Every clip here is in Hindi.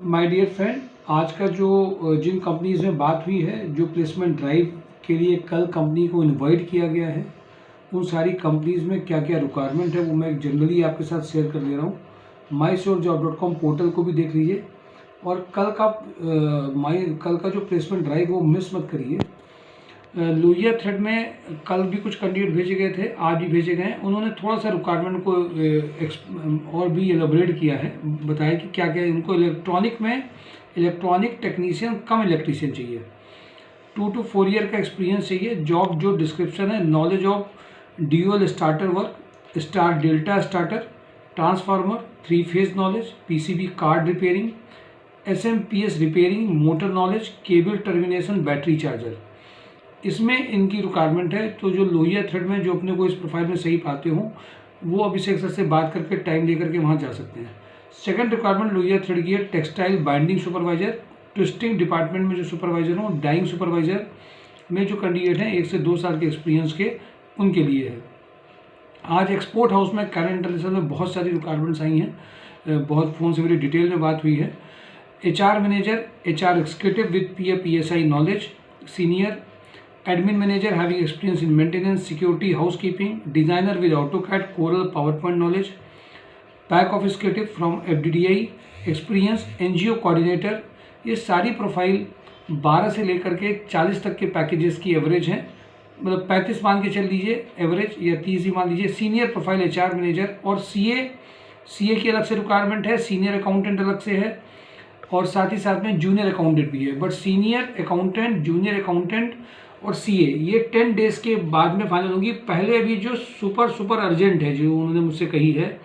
माय डियर फ्रेंड, आज का जो जिन कंपनीज में बात हुई है, जो प्लेसमेंट ड्राइव के लिए कल कंपनी को इनवाइट किया गया है, उन सारी कंपनीज में क्या क्या रिक्वायरमेंट है वो मैं जनरली आपके साथ शेयर कर ले रहा हूँ। mysurjob.com पोर्टल को भी देख लीजिए और कल का जो प्लेसमेंट ड्राइव वो मिस मत करिए। लोहिया थ्रेड में कल भी कुछ कैंडिडेट भेजे गए थे, आज भी भेजे गए हैं। उन्होंने थोड़ा सा रिक्वायरमेंट को और भी एलोबरेट किया है, बताया कि क्या क्या इनको इलेक्ट्रॉनिक टेक्नीशियन कम इलेक्ट्रीशियन चाहिए, 2 to 4 ईयर का एक्सपीरियंस चाहिए। जॉब जो डिस्क्रिप्शन है, knowledge of dual starter work, star delta starter, transformer, 3 phase knowledge, PCB card repairing, SMPS repairing, motor knowledge, cable termination, battery charger, इसमें इनकी रिक्वायरमेंट है। तो जो लोहिया थ्रेड में जो अपने को इस प्रोफाइल में सही पाते हो वो अभिषेक सर से बात करके टाइम लेकर के वहाँ जा सकते हैं। सेकंड रिक्वायरमेंट लोहिया थ्रेड की है textile binding supervisor, twisting department में जो सुपरवाइजर हो, डाइंग सुपरवाइजर में जो कैंडिडेट हैं 1 से 2 साल के एक्सपीरियंस के, उनके लिए है। आज एक्सपोर्ट हाउस में कैनन इंटरनेशनल में बहुत सारी रिक्वायरमेंट्स आई हैं, बहुत फ़ोन से मेरी डिटेल में बात हुई है। HR manager, HR executive with PSI knowledge, senior admin manager having experience in maintenance, security, housekeeping, designer with AutoCAD, Corel, PowerPoint knowledge, back office creative from FDDI experience, NGO coordinator। ये सारी प्रोफाइल 12 से लेकर के 40 तक के पैकेजेस की एवरेज है, मतलब 35 मान के चल लीजिए एवरेज, या 30 ही मान लीजिए। सीनियर प्रोफाइल HR मैनेजर और CA की अलग से रिक्वायरमेंट है, सीनियर अकाउंटेंट अलग से है, और साथ ही साथ में जूनियर अकाउंटेंट भी है। But senior accountant, junior accountant और CA ये 10 डेज के बाद में फाइनल होंगी। पहले अभी जो सुपर अर्जेंट है जो उन्होंने मुझसे कही है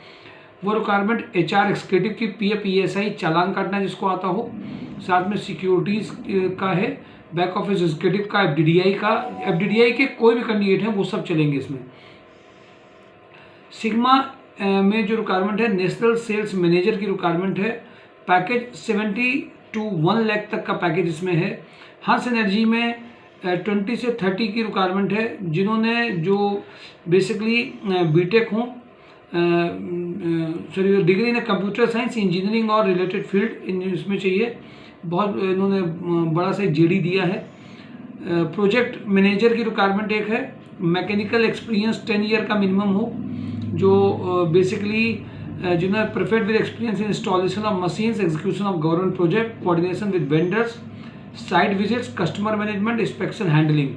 वो रिक्वायरमेंट HR एग्जीक्यूटिव की, PSI चालान काटना जिसको आता हो, साथ में सिक्योरिटीज़ का है, बैक ऑफिस एग्जीक्यूटिव का, FDDI के कोई भी कैंडिडेट हैं वो सब चलेंगे इसमें। सिग्मा में जो रिक्वायरमेंट है नेशनल सेल्स मैनेजर की रिक्वायरमेंट है, पैकेज 70 to 1 लाख तक का पैकेज इसमें है। हंस एनर्जी में 20 से 30 की रिक्वायरमेंट है, जिन्होंने जो बेसिकली बीटेक हो, sorry degree in computer science, engineering और रिलेटेड फील्ड इसमें चाहिए। बहुत इन्होंने बड़ा सा JD दिया है। प्रोजेक्ट मैनेजर की रिक्वायरमेंट एक है, मैकेनिकल एक्सपीरियंस 10 ईयर का मिनिमम हो, जो बेसिकली जिन्होंने preferred with experience in installation of machines, execution of government project, coordination with vendors, site visits, customer management, inspection, handling.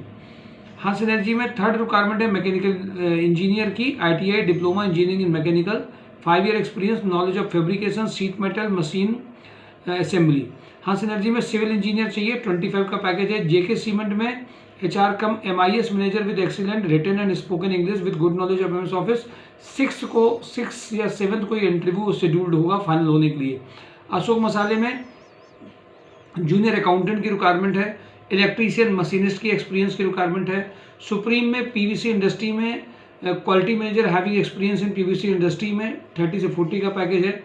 हंस एनर्जी में थर्ड रिक्वायरमेंट है मैकेनिकल इंजीनियर की, ITI diploma engineering in mechanical, 5 year experience, knowledge of fabrication, sheet metal, machine assembly. हंस एनर्जी में सिविल इंजीनियर चाहिए, 25 का पैकेज है। JK सीमेंट में HR cum MIS manager with excellent written and spoken English with good knowledge of MS office. 6 या 7 को इंटरव्यू शेड्यूल्ड होगा फाइनल होने के लिए। अशोक मसाले में जूनियर अकाउंटेंट की रिक्वायरमेंट है, इलेक्ट्रीशियन मशीनिस्ट की एक्सपीरियंस की रिक्वायरमेंट है। सुप्रीम में PVC इंडस्ट्री में क्वालिटी मैनेजर हैविंग एक्सपीरियंस इन PVC इंडस्ट्री में 30 से 40 का पैकेज है।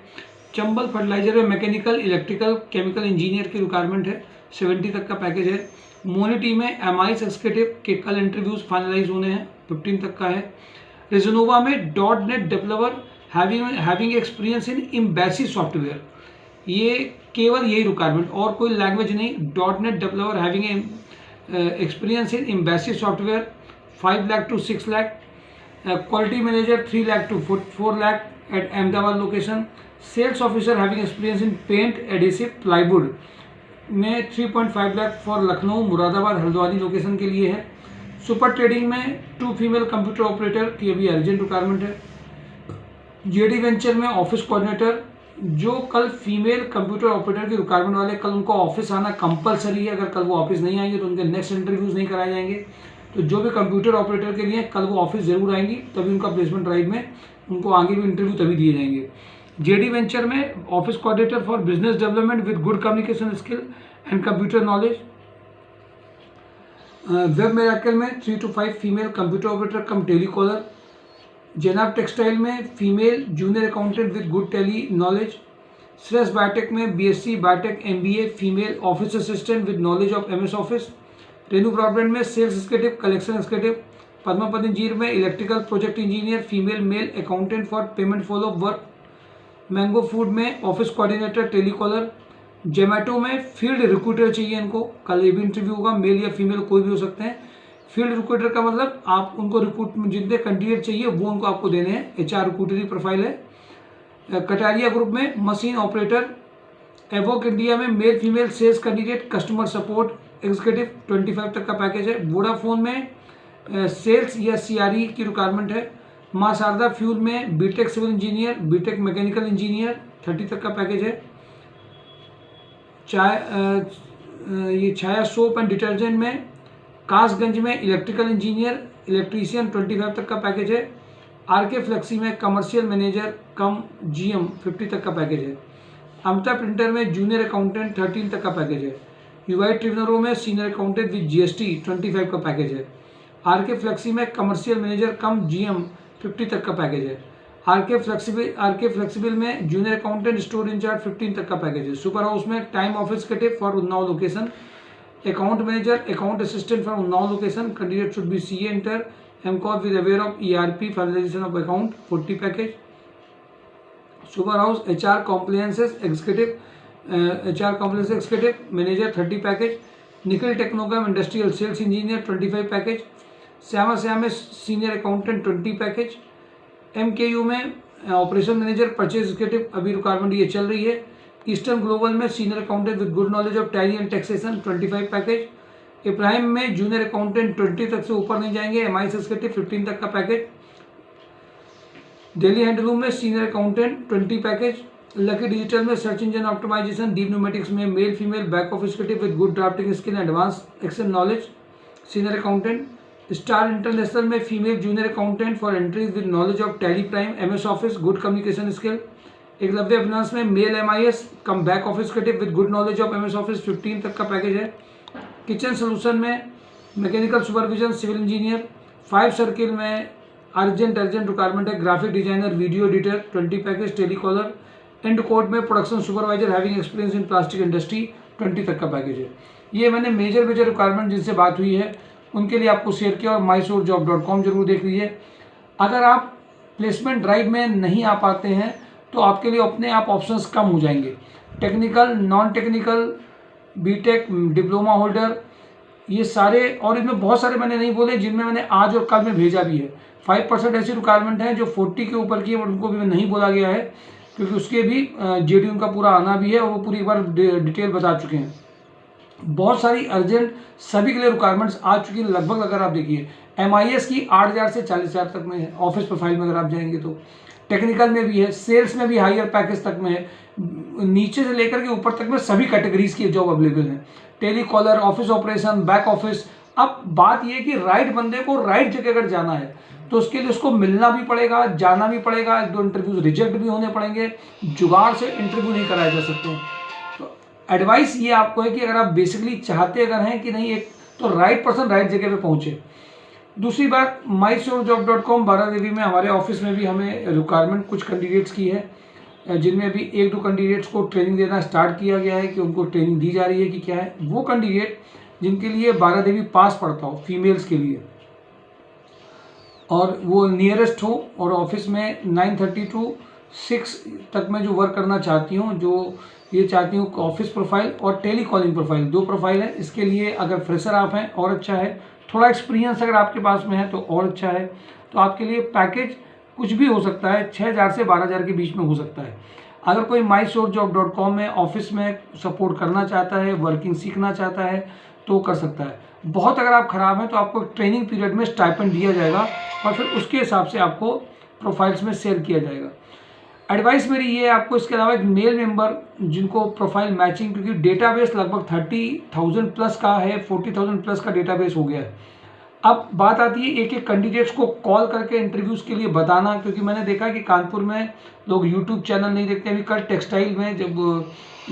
चंबल फर्टिलाइजर में मैकेनिकल, इलेक्ट्रिकल, केमिकल इंजीनियर की रिक्वायरमेंट है, 70 तक का पैकेज है। मोनिटी में MIS एग्जीक्यूटिव के कल इंटरव्यूज फाइनलाइज होने हैं, 15 तक का है। रिजनोवा में .NET developer having experience in embassy software, ये केवल यही रिक्वायरमेंट और कोई लैंग्वेज नहीं। .NET developer having experience in embassy software, 5 lakh to 6 lakh. Quality manager 3 lakh to 4 lakh at Ahmedabad location. Sales officer having experience in paint, adhesive, plywood में 3.5 लाख फॉर लखनऊ, मुरादाबाद, हल्द्वानी लोकेशन के लिए है। सुपर ट्रेडिंग में 2 फीमेल कंप्यूटर ऑपरेटर की अभी अर्जेंट रिक्वायरमेंट है। JD वेंचर में ऑफिस कोऑर्डिनेटर, जो कल फीमेल कंप्यूटर ऑपरेटर की रिक्वायरमेंट वाले, कल उनको ऑफिस आना कंपलसरी है। अगर कल वो ऑफिस नहीं आएंगे तो उनके नेक्स्ट इंटरव्यूज नहीं कराए जाएंगे। तो जो भी कंप्यूटर ऑपरेटर के लिए कल वो ऑफिस जरूर आएंगी, तभी उनका प्लेसमेंट ड्राइव में उनको आगे भी इंटरव्यू तभी दिए जाएंगे। JD वेंचर में office coordinator for business development with good communication skill and computer knowledge. Web miracle में 3 to 5 female computer operator cum telecaller. Jenab textile में female junior accountant with good Tally knowledge. Shreyas biotech में BSc biotech MBA female office assistant with knowledge of MS office. Renu broadband में sales executive, collection executive. Padmapat engineer में electrical project engineer female, male accountant for payment follow work. Mango food में ऑफिस कोऑर्डिनेटर टेलीकॉलर। जोमेटो में फील्ड रिक्रूटर चाहिए इनको, कल ये भी इंटरव्यू होगा, मेल या फीमेल कोई भी हो सकते हैं। फील्ड रिक्रूटर का मतलब आप उनको रिक्रूट जितने कैंडिडेट चाहिए वो उनको आपको देने हैं, HR रिक्रूटर की प्रोफाइल है। कटारिया ग्रुप में मशीन ऑपरेटर, एवोक इंडिया में male female sales candidate, customer support executive 25 तक का पैकेज है। वोडाफोन में सेल्स या CRE की रिक्वायरमेंट है। माँ शारदा फ्यूल में BTech civil engineer, BTech mechanical engineer 30 तक का पैकेज है। ये छाया सोप एंड डिटर्जेंट में कासगंज में इलेक्ट्रिकल इंजीनियर, इलेक्ट्रीशियन 25 तक का पैकेज है। RK फ्लेक्सी में कमर्शियल मैनेजर कम GM 50 तक का पैकेज है। अमता प्रिंटर में जूनियर अकाउंटेंट 13 तक का पैकेज है। UI ट्रिब्यूनरो में सीनियर अकाउंटेंट विद GST 25 का पैकेज है। RK फ्लेक्सी में कमर्शियल मैनेजर कम GM 50 तक का पैकेज है। RK फ्लेक्सिबल में जूनियर अकाउंटेंट स्टोर इंचार्ज 15 तक का पैकेज है। सुपर हाउस में time office cadet for Unnao location, account manager, account assistant for Unnao location, candidate should be CA inter, MCOM with aware of ERP finalization of account 40 package. Super house HR compliances executive manager 30 package. Nikhil technocom industrial sales engineer 25 package. Shyama में सीनियर अकाउंटेंट 20 पैकेज। MKU में ऑपरेशन मैनेजर परचेज एग्जीक्यूटिव अभी रिक्वायरमेंट ये चल रही है। ईस्टर्न ग्लोबल में senior accountant with good knowledge of Tally and taxation 25 package. Ibrahim में जूनियर अकाउंटेंट 20 तक से ऊपर नहीं जाएंगे, MIS एग्जीक्यूटिव 15 तक का पैकेज। दिल्ली हैंडलूम में senior accountant 20 package. Lucky digital में search engine optimization, deep pneumatics में male female back office executive with good drafting skill advance excel knowledge senior accountant. Star international में female junior accountant for entries with knowledge of Tally prime MS office good communication skill. Eklavya finance में male MIS cum back office executive with good knowledge of MS office 15 तक का पैकेज है। किचन सोल्यूशन में mechanical supervision civil engineer. 5 circle में अर्जेंट रिक्वायरमेंट है, graphic designer video editor 20 package. Telecaller and code में production supervisor having experience in plastic industry 20 तक का पैकेज है। ये मैंने मेजर रिक्वायरमेंट जिनसे बात हुई है उनके लिए आपको शेयर किया, और mysourcejob.com जरूर देख लीजिए। अगर आप प्लेसमेंट ड्राइव में नहीं आ पाते हैं तो आपके लिए अपने आप ऑप्शंस कम हो जाएंगे। Technical, non technical, BTech, diploma holder, ये सारे, और इनमें बहुत सारे मैंने नहीं बोले जिनमें मैंने आज और कल में भेजा भी है। 5% ऐसी रिक्वायरमेंट है जो 40 के ऊपर की है, उनको भी नहीं बोला गया है क्योंकि उसके भी JD उनका पूरा आना भी है और वो पूरी एक बार डिटेल बता चुके हैं। बहुत सारी अर्जेंट सभी के लिए रिक्वायरमेंट्स आ चुकी है लगभग। अगर आप देखिए MIS की 8,000 से 40,000 तक में है, ऑफिस प्रोफाइल में अगर आप जाएंगे तो। टेक्निकल में भी है, सेल्स में भी हायर पैकेज तक में है, नीचे से लेकर के ऊपर तक में सभी कैटेगरीज की जॉब अवेलेबल है। Telecaller, office operation, back office. अब बात यह कि राइट बंदे को राइट जगह अगर जाना है तो उसके लिए उसको मिलना भी पड़ेगा, जाना भी पड़ेगा, 1-2 इंटरव्यूज रिजेक्ट भी होने पड़ेंगे, जुगाड़ से इंटरव्यू नहीं कराए जा सकते। तो एडवाइस ये आपको है कि अगर आप बेसिकली चाहते अगर हैं कि नहीं एक, तो राइट पर्सन राइट जगह पे पहुंचे। दूसरी बात, mysourcejob.com बारादेवी में हमारे ऑफिस में भी हमें रिक्वायरमेंट कुछ कैंडिडेट्स की है, जिनमें अभी 1-2 कैंडिडेट्स को ट्रेनिंग देना स्टार्ट किया गया है कि उनको ट्रेनिंग दी जा रही है कि क्या है। वो कैंडिडेट जिनके लिए बारादेवी पास पड़ता हो, फीमेल्स के लिए, और वो नियरेस्ट हो और ऑफिस में 9:30 to 6 तक में जो वर्क करना चाहती हूँ, जो ये चाहती हूँ ऑफिस प्रोफाइल और टेली कॉलिंग प्रोफाइल, 2 प्रोफाइल है। इसके लिए अगर फ्रेशर आप हैं और अच्छा है, थोड़ा एक्सपीरियंस अगर आपके पास में है तो और अच्छा है। तो आपके लिए पैकेज कुछ भी हो सकता है, 6,000 से 12,000 के बीच में हो सकता है। अगर कोई mysourcejob.com में ऑफिस में सपोर्ट करना चाहता है, वर्किंग सीखना चाहता है तो कर सकता है। बहुत अगर आप खराब हैं तो आपको ट्रेनिंग पीरियड में स्टाइपेंड दिया जाएगा और फिर उसके हिसाब से आपको प्रोफाइल्स में शेयर किया जाएगा। एडवाइस मेरी ये है आपको, इसके अलावा एक मेल मेंबर जिनको प्रोफाइल मैचिंग, क्योंकि डेटाबेस लगभग 30,000 प्लस का है, 40,000 प्लस का डेटाबेस हो गया है। अब बात आती है एक एक कैंडिडेट्स को कॉल करके इंटरव्यूज़ के लिए बताना, क्योंकि मैंने देखा कि कानपुर में लोग यूट्यूब चैनल नहीं देखते। अभी कल टेक्सटाइल में जब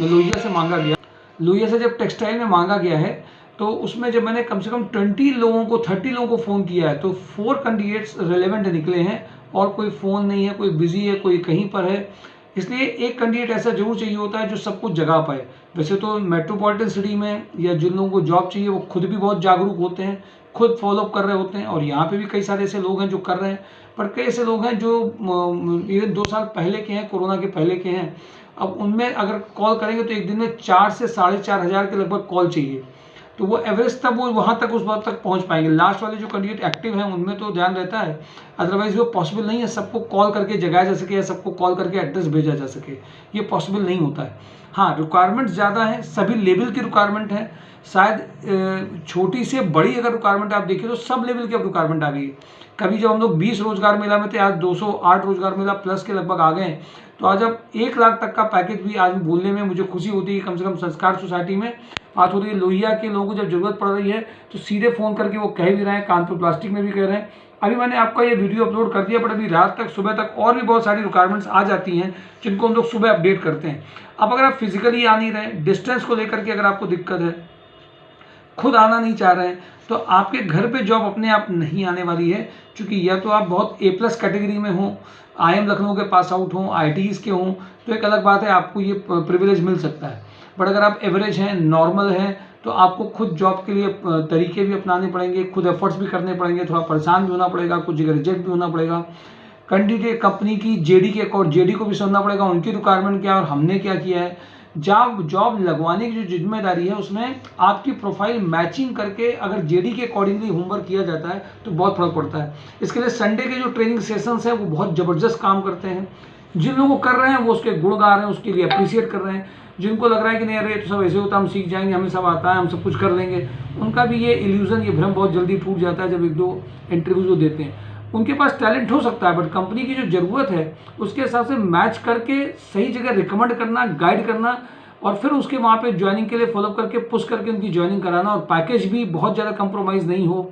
लोहिया से मांगा गया, लोहिया से जब टेक्सटाइल में मांगा गया है तो उसमें जब मैंने कम से कम 30 लोगों को फ़ोन किया है तो 4 कैंडिडेट्स रिलेवेंट निकले हैं और कोई फ़ोन नहीं है, कोई बिजी है, कोई कहीं पर है। इसलिए एक कैंडिडेट ऐसा जरूर चाहिए होता है जो सब कुछ जगा पाए। वैसे तो मेट्रोपॉलिटन सिटी में या जिन लोगों को जॉब चाहिए वो खुद भी बहुत जागरूक होते हैं, खुद फॉलोअप कर रहे होते हैं, और यहाँ पे भी कई सारे ऐसे लोग हैं जो कर रहे हैं। पर कई ऐसे लोग हैं जो ये 2 साल पहले के हैं, कोरोना के पहले के हैं, अब उनमें अगर कॉल करेंगे तो एक दिन में 4 से 4,500 के लगभग कॉल चाहिए, तो वो एवरेज तब वो वहाँ तक उस बात तक पहुँच पाएंगे। लास्ट वाले जो कैंडिडेट एक्टिव हैं उनमें तो ध्यान रहता है, अदरवाइज वो पॉसिबल नहीं है सबको कॉल करके जगाया जा सके या सबको कॉल करके एड्रेस भेजा जा सके, ये पॉसिबल नहीं होता है। हाँ, रिक्वायरमेंट्स ज़्यादा हैं, सभी लेवल की रिक्वायरमेंट है, शायद छोटी से बड़ी अगर रिक्वायरमेंट आप देखिए तो सब लेवल की अब रिक्वायरमेंट आ गई है। कभी जब हम लोग 20 रोजगार मेला में थे, आज 208 रोजगार मेला प्लस के लगभग आ गए हैं। तो आज अब 1 लाख तक का पैकेज भी आज बोलने में मुझे खुशी होती है, कम से कम संस्कार सोसाइटी में बात हो रही है। लोहिया के लोगों को जब जरूरत पड़ रही है तो सीधे फ़ोन करके वो कह भी रहे हैं, कानपुर प्लास्टिक में भी कह रहे हैं। अभी मैंने आपका ये वीडियो अपलोड कर दिया, बट अभी रात तक सुबह तक और भी बहुत सारी रिक्वायरमेंट्स आ जाती हैं जिनको हम लोग सुबह अपडेट करते हैं। अब अगर आप फिजिकली आ नहीं रहे, डिस्टेंस को लेकर के अगर आपको दिक्कत है, खुद आना नहीं चाह रहे हैं, तो आपके घर पे जॉब अपने आप नहीं आने वाली है, क्योंकि या तो आप बहुत A+ कैटेगरी में हो, IIM लखनऊ के पास आउट हों, IITs के हों, तो एक अलग बात है, आपको ये प्रिविलेज मिल सकता है। बट अगर आप एवरेज हैं, नॉर्मल हैं, तो आपको खुद जॉब के लिए तरीके भी अपनाने पड़ेंगे, खुद एफर्ट्स भी करने पड़ेंगे, थोड़ा परेशान भी होना पड़ेगा, कुछ जगह रिजेक्ट भी होना पड़ेगा। कैंडिडेट कंपनी की JD के अकॉर्ड JD को भी समझना पड़ेगा, उनकी रिक्वायरमेंट क्या है और हमने क्या किया है। जॉब लगवाने की जो जिम्मेदारी है उसमें आपकी प्रोफाइल मैचिंग करके अगर JD के अकॉर्डिंगली होमवर्क किया जाता है तो बहुत फर्क पड़ता है। इसके लिए संडे के जो ट्रेनिंग सेशंस हैं वो बहुत ज़बरदस्त काम करते हैं। जिन लोगों को कर रहे हैं वो उसके गुण गा रहे हैं, उसके लिए अप्रिशिएट कर रहे हैं। जिनको लग रहा है कि नहीं अरे तो सब ऐसे होता है, हम सीख जाएंगे, हमें सब आता है, हम सब कुछ कर लेंगे, उनका भी ये इल्यूजन, ये भ्रम बहुत जल्दी टूट जाता है जब 1-2 इंटरव्यूज वो देते हैं। उनके पास टैलेंट हो सकता है, बट कंपनी की जो ज़रूरत है उसके हिसाब से मैच करके सही जगह रिकमेंड करना, गाइड करना, और फिर उसके वहाँ पे ज्वाइनिंग के लिए फॉलोअप करके पुश करके उनकी ज्वाइनिंग कराना, और पैकेज भी बहुत ज़्यादा कंप्रोमाइज़ नहीं हो।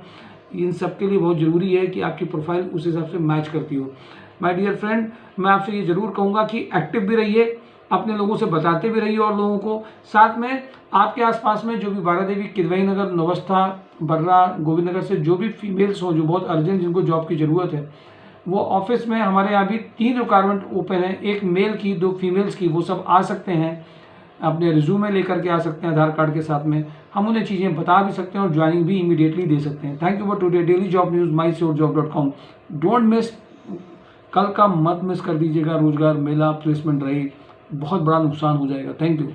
इन सब के लिए बहुत ज़रूरी है कि आपकी प्रोफाइल उस हिसाब से मैच करती हो। माय डियर फ्रेंड, मैं आपसे ये ज़रूर कहूँगा कि एक्टिव भी रहिए, अपने लोगों से बताते भी रहिए और लोगों को। साथ में आपके आसपास में जो भी बारादेवी, किदवई नगर, नवस्था, बर्रा, गोविंद नगर से जो भी फीमेल्स हो जो बहुत अर्जेंट जिनको जॉब की ज़रूरत है, वो ऑफिस में हमारे यहाँ भी 3 रिक्वायरमेंट ओपन है, 1 मेल की, 2 फीमेल्स की। वो सब आ सकते हैं, अपने रिज्यूमे लेकर के आ सकते हैं आधार कार्ड के साथ में। हम उन्हें चीज़ें बता भी सकते हैं और ज्वाइनिंग भी इमीडिएटली दे सकते हैं। Thank you for today. Daily job news mysurejob.com। Don't miss, कल का मत मिस कर दीजिएगा। रोजगार मेला, प्लेसमेंट रहे, बहुत बड़ा नुकसान हो जाएगा। Thank you.